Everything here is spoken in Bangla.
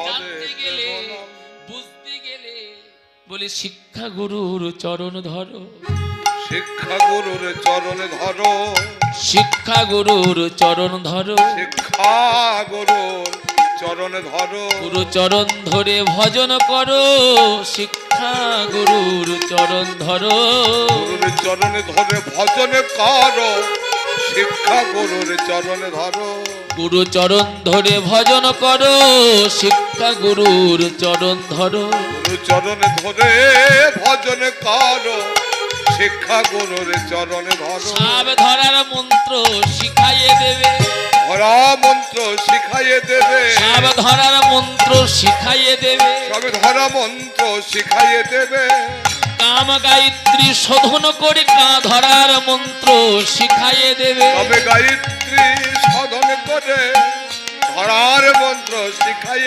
জানতে গেলে বুঝতে গেলে বলে শিক্ষা গুরুর চরণ ধরো, শিক্ষা গুরুর চরণ ধরো, শিক্ষা গুরুর চরণ ধরো, শিক্ষা গুরুর চরণ ধরো, গুরু চরণ ধরে ভজন করো, শিক্ষা গুরুর চরণ ধরো, গুরুর চরণ ধরে ভজন করো, শিক্ষা গুরুর চরণ ধরো, গুরু চরণ ধরে ভজন করো, শিক্ষা গুরুর চরণ ধরো, গুরু চরণ ধরে ভজন করো, শিক্ষা গুরুর চরণ ধরো। সাব ধরার মন্ত্র শিখাইয়ে দেবে, ধরা মন্ত্র শিখাইয়ে দেবে, সাব ধরার মন্ত্র শিখাইয়ে দেবে, সবে ধরা মন্ত্র শিখাইয়ে দেবে, কাম গায়ত্রী শোধন করে কা ধরার মন্ত্র শিখাইয়ে দেবে, সবে গায়ত্রী সাধন করে ধরার মন্ত্র শিখাইয়ে